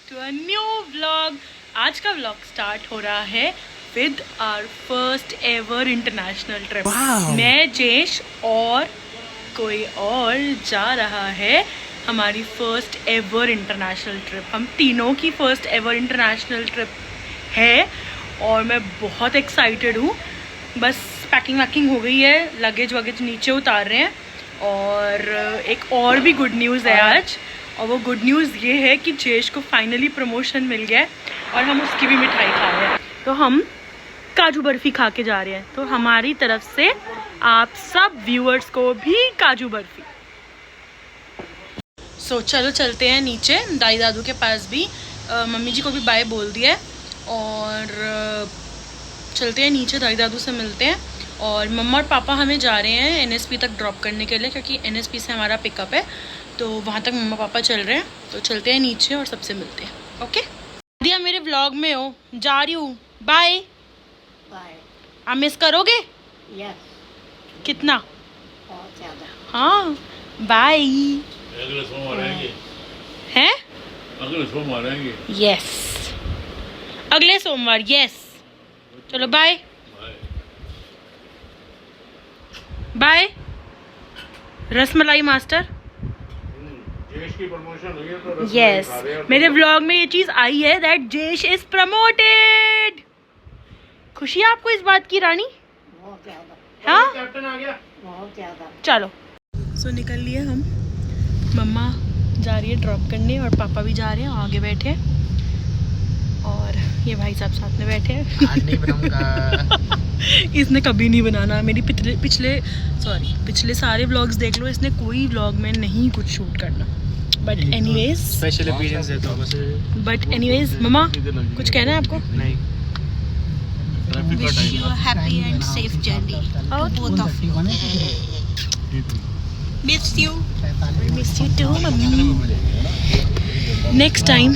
To a new vlog. आज का vlog start हो रहा है with our first ever international trip. मैं, जेश और कोई और जा रहा है हमारी फर्स्ट एवर इंटरनेशनल ट्रिप। हम तीनों की फर्स्ट एवर इंटरनेशनल ट्रिप है और मैं बहुत एक्साइटेड हूँ। बस पैकिंग वैकिंग हो गई है, लगेज वगेज नीचे उतार रहे हैं। और एक और भी गुड न्यूज़ है आज, और वो गुड न्यूज़ ये है कि जेश को फाइनली प्रमोशन मिल गया है और हम उसकी भी मिठाई खा रहे हैं। तो हम काजू बर्फ़ी खा के जा रहे हैं। तो हमारी तरफ से आप सब व्यूअर्स को भी काजू बर्फ़ी। सो चलो चलते हैं नीचे दाई दादू के पास भी। मम्मी जी को भी बाय बोल दिया है और चलते हैं नीचे, दाई दादू से मिलते हैं। और मम्मा और पापा हमें जा रहे हैं एनएसपी तक ड्रॉप करने के लिए, क्योंकि एनएसपी से हमारा पिकअप है। तो वहाँ तक मम्मा पापा चल रहे हैं, तो चलते हैं नीचे और सबसे मिलते हैं। ओके दिया, मेरे व्लॉग में हो, जा रही हूँ, बाय बाय। आप मिस करोगे? यस। कितना? बहुत ज़्यादा। हाँ बाय। अगले सोमवार आएंगे। हैं? अगले सोमवार आएंगे। यस, अगले सोमवार। यस, चलो बाय बाय। रसमलाई मास्टर। जेश की प्रमोशन हुई है तो यस, मेरे व्लॉग में ये चीज़ आई है दैट जेश इज प्रमोटेड। खुशी है आपको इस बात की रानी? बहुत ज़्यादा। हाँ, कैप्टन आ गया। बहुत ज़्यादा। चलो सो निकल लिए हम। मम्मा जा रही है ड्रॉप करने और पापा भी जा रहे हैं, आगे बैठे हैं। और ये भाई साहब साथ में बैठे हैं। आज नहीं बनाऊंगा। इसने कभी नहीं बनाना। मेरी पिछले सारे व्लॉग्स देख लो, इसने कोई व्लॉग में नहीं कुछ शूट करना। बट एनीवेज स्पेशल अपीयरेंस देता हूं बस। बट एनीवेज मम्मा कुछ कहना है आपको? नहीं, Wish you a happy and safe journey. Both of you. Miss you. Miss you too मम्मी। नेक्स्ट टाइम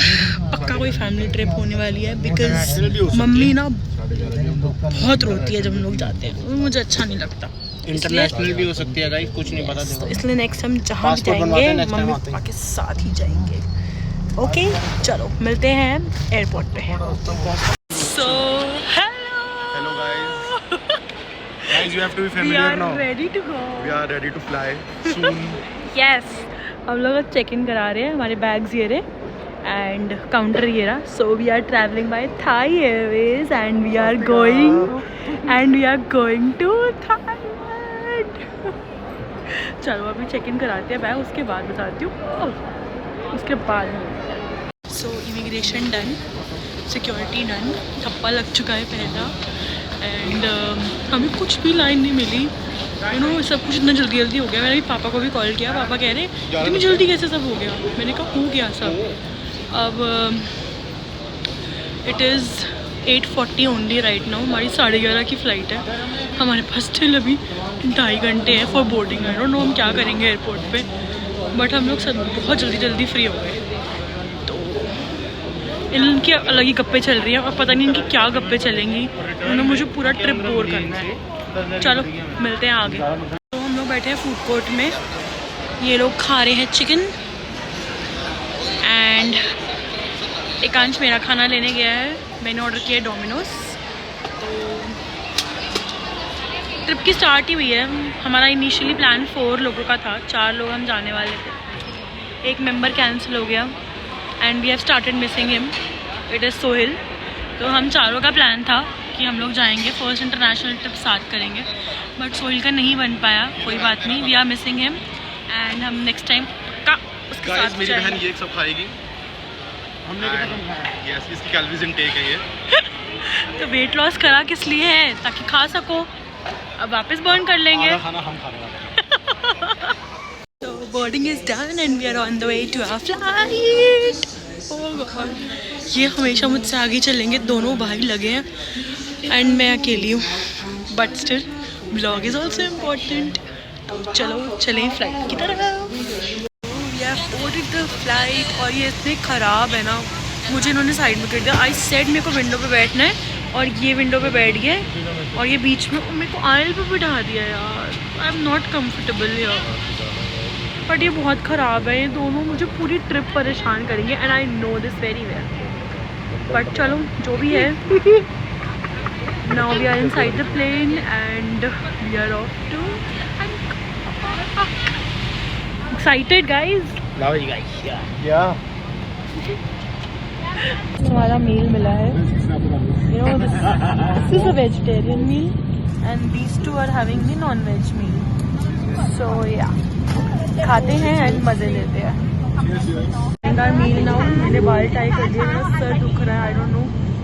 पक्का कोई फैमिली ट्रिप होने वाली है, बिकॉज मम्मी ना बहुत रोती है जब हम लोग जाते हैं, वो मुझे अच्छा नहीं लगता। इंटरनेशनल भी हो सकती है गाइस, कुछ नहीं पता। तो इसलिए नेक्स्ट हम जहाँ भी जाएंगे मम्मी पापा के साथ ही जाएंगे। ओके चलो मिलते हैं एयरपोर्ट पे। So hello guys, you have to be we familiar are now. Ready to go. We are ready to fly soon. Yes, हम लोग चेक इन करा रहे हैं, हमारे बैग्स ये रहे एंड काउंटर ये रहा। So we are travelling by Thai Airways and we are going to Thailand. चलो अभी चेक इन कराते हैं बैग, उसके बाद बताती हूँ। उसके बाद सो इमिग्रेशन डन, सिक्योरिटी डन, थप्पा लग चुका है पहला। एंड हमें कुछ भी लाइन नहीं मिली, यू नो, सब कुछ इतना जल्दी जल्दी हो गया। मैंने भी पापा को भी कॉल किया, पापा कह रहे इतनी जल्दी कैसे सब हो गया। मैंने कहा हो गया सब। अब it is 8:40 only right now. हमारी 11:30 की फ़्लाइट है। हमारे पास स्टिल अभी 2.5 घंटे हैं for boarding. I don't know हम क्या करेंगे एयरपोर्ट पे, बट हम लोग सब बहुत जल्दी जल्दी फ्री हो गए। तो इनकी अलग ही गप्पे चल रही हैं और पता नहीं इनकी क्या गप्पे चलेंगी। उन्होंने मुझे पूरा ट्रिप बोर करना है। चलो मिलते हैं आगे। तो हम लोग बैठे हैं फूड कोर्ट में, ये लोग खा रहे हैं चिकन एंड एकांश मेरा खाना लेने गया है। मैंने ऑर्डर किया है डोमिनोज। तो ट्रिप की स्टार्ट ही हुई है। हमारा इनिशियली प्लान 4 लोगों का था, 4 लोग हम जाने वाले थे। एक मेंबर कैंसिल हो गया and we have started missing him, it is Sohil. तो हम चारों का प्लान था कि हम लोग जाएंगे, फर्स्ट इंटरनेशनल ट्रिप साथ करेंगे, बट सोहिल का नहीं बन पाया। कोई बात नहीं, we are missing him and हम नेक्स्ट टाइम का उसके साथ मेरी जाएंगे। बहन ये सब खाएगी। हमने यस, इसकी कैलोरीज इनटेक है ये। तो वेट लॉस करा किस लिए है? ताकि खा सको, अब वापस बर्न कर लेंगे। खाना हम खाने वाले हैं। तो boarding is done and we are on the way to our flight. Oh god, ये हमेशा मुझसे आगे चलेंगे, दोनों भाई लगे हैं एंड मैं अकेली हूँ, but still vlog is also important. तो चलो चलें फ्लाइट की तरफ। We have ordered the flight और ये इतने ख़राब है ना, मुझे इन्होंने साइड में कर दिया। आई सेड मेरे को विंडो पे बैठना है और ये विंडो पे बैठ गए और ये बीच में मेरे को आयल पे बिठा दिया यार। आई एम नॉट कम्फर्टेबल यार। बट ये बहुत ख़राब है, ये दोनों मुझे पूरी ट्रिप परेशान करेंगे and I know this very well, but चलो जो भी है। Now we are inside the plane and we are off to excited guys. हमारा मील मिला है, you know this is a vegetarian meal and these two are having the non-veg meal, so yeah, खाते हैं and मजे लेते हैं। मील now, मैंने बाल टाई कर दिए, मेरा सर दुख रहा है, I don't know,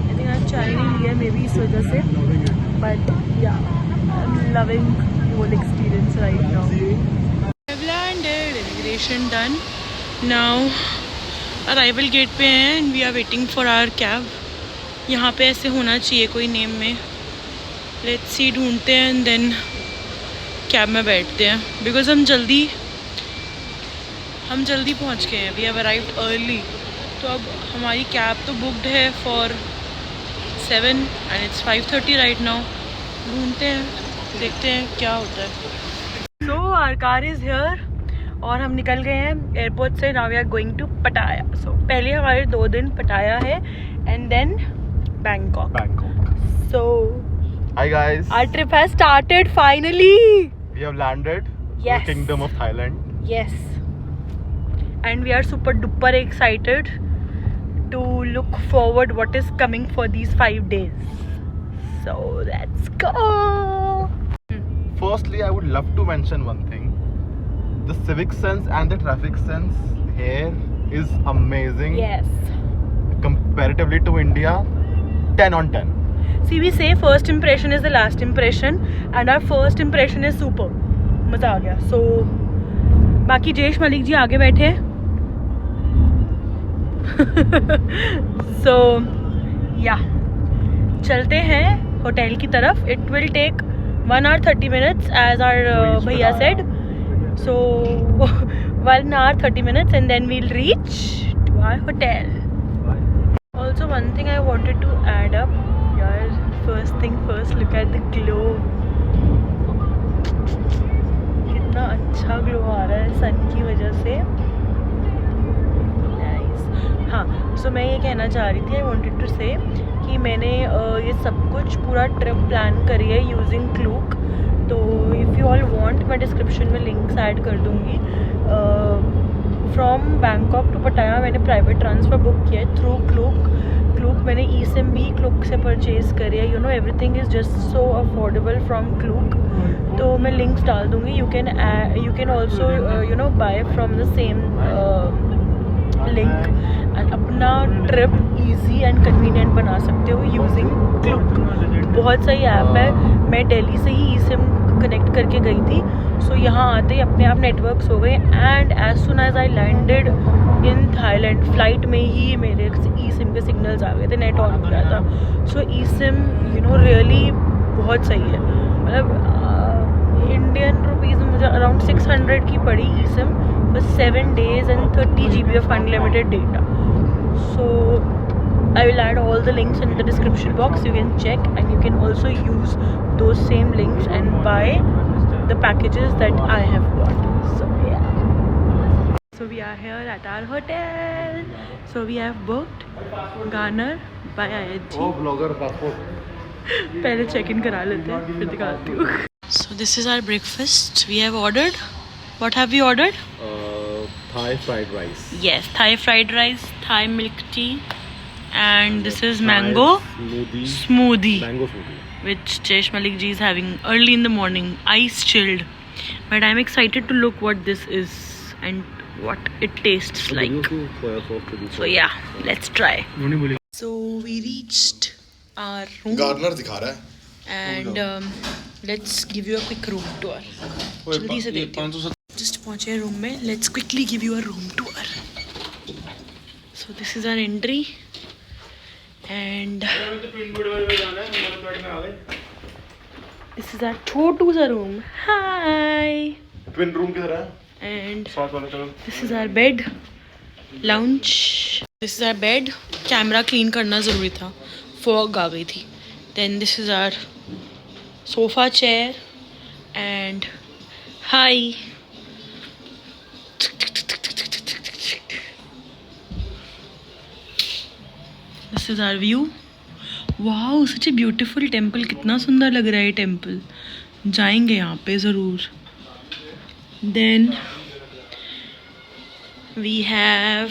I think आज चाय नहीं लिया मे बी इस वजह से, but yeah I am loving the whole experience right now. I have landed, immigration done, now arrival gate पे हैं and we are waiting for our cab. यहाँ पे ऐसे होना चाहिए कोई नेम में, लेट्स सी, ढूंढते हैं एंड देन कैब में बैठते हैं, बिकॉज हम जल्दी पहुँच गए हैं, वी हैव अराइव्ड अर्ली। तो अब हमारी कैब तो बुकड है for 7 and it's 5:30 right now. ढूंढते हैं, देखते हैं क्या होता है। So our car is here और हम निकल गए हैं एयरपोर्ट से। Now we are going to Pattaya. सो पहले हमारे 2 दिन पटाया है and then Bangkok. So Hi guys. our trip has started finally. We have landed. Yes. The Kingdom of Thailand. Yes. And we are super duper excited to look forward what is coming for these 5 days. So let's go. Firstly, I would love to mention one thing. The civic sense and the traffic sense here is amazing. Yes. Comparatively to India, 10 on 10. See, we say first impression is the last impression and our first impression is super. मज़ा आ गया। So बाकी जेश मलिक जी आगे बैठे हैं। So yeah, चलते हैं hotel की तरफ। It will take 1 hour 30 minutes as our भैया said. So 1 hour 30 minutes and then we'll reach to our hotel. Also one thing I wanted to add up, yaar, first thing first, look at the glow. कितना अच्छा glow आ रहा है सन की वजह से। Nice. हाँ, सो मैं ये कहना चाह रही थी, आई वांटेड टू से कि मैंने ये सब कुछ पूरा ट्रिप प्लान करी है यूजिंग क्लूक। तो इफ़ यू ऑल वांट मैं डिस्क्रिप्शन में लिंक्स ऐड कर दूँगी। फ्रॉम बैंकॉक टू पटाया मैंने प्राइवेट ट्रांसफ़र बुक किया है थ्रू क्लूक। मैंने ई सिम भी क्लूक से परचेज़ करी है। You know everything is just so affordable from Klook. तो मैं लिंक्स डाल दूँगी। You can also you know buy from the same link and अपना ट्रिप ईजी एंड कन्वीनियंट बना सकते हो यूजिंग क्लूक। बहुत सही ऐप है। मैं दिल्ली से ही ई सिम कनेक्ट करके गई थी, सो यहाँ आते ही अपने आप नेटवर्क्स हो गए and as soon as I landed in Thailand flight में ही मेरे ई सिम के सिग्नल्स आ गए थे, नेट ऑन हो गया था। सो ई सिम यू नो रियली बहुत सही है। मतलब इंडियन रुपीज़ में मुझे अराउंड 600 की पड़ी ई SIM for 7 days and 30 GB of unlimited data. So I will add all the links in the description box. You can check and you can also use those same links and buy the packages that I have bought. So yeah. So we are here at our hotel. So we have booked Garner by IHG. Oh, vlogger passport. पहले check in करा लेते हैं फिर दिखाती हूँ। So this is our breakfast. We have ordered. What have we ordered? Thai fried rice. Yes, Thai fried rice, Thai milk tea, and this is mango smoothie, Mango smoothie. which Jesh Malik ji is having early in the morning, ice chilled. But I'm excited to look what this is and what it tastes like. So yeah, let's try. So we reached our room. Garner दिखा रहा है. And let's give you a quick room tour. जल्दी से देती हूँ। Just पहुँचे room में. Let's quickly give you a room tour. So this is our entry. And this is our छोटू सा room. Hi. Twin room किधर है? And साथ वाले तरफ. this is our bed. Lounge. This is our bed. Camera clean करना ज़रूरी था. Fog आ गई थी. Then this is our sofa chair. And hi. This is our view. Wow, such a beautiful temple. कितना सुंदर लग रहा है ये टेम्पल। जाएंगे यहाँ पे ज़रूर। Then we have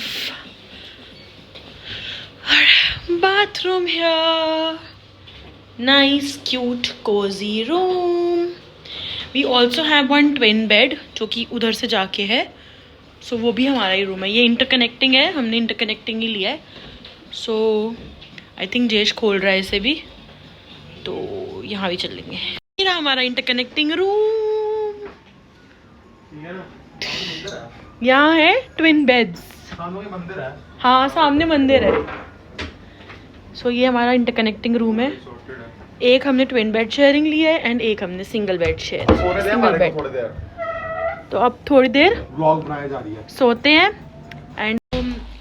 bathroom here, nice cute cozy room. We also have one twin bed जो कि उधर से जाके है, सो वो भी हमारा ही रूम है। ये इंटरकनेक्टिंग है, हमने इंटरकनेक्टिंग ही लिया है। सो आई थिंक जेश खोल रहा है इसे भी, तो यहाँ भी चलेंगे। ये रहा हमारा इंटरकनेक्टिंग रूम। यहाँ है ट्विन बेड्स। मंदिर है। हाँ, सामने मंदिर है। सो ये हमारा इंटरकनेक्टिंग रूम है। एक हमने ट्विन बेड शेयरिंग लिया है एंड एक हमने single bed share. Single bed. तो अब थोड़ी देर व्लॉग बनाई जा रही है, सोते हैं एंड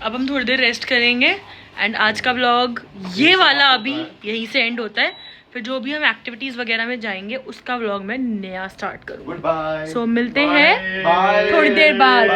अब हम थोड़ी देर रेस्ट करेंगे। एंड आज का व्लॉग ये वाला अभी यहीं से एंड होता है। फिर जो भी हम एक्टिविटीज वगैरह में जाएंगे उसका व्लॉग मैं नया स्टार्ट करूँगा। सो मिलते हैं थोड़ी देर बाद।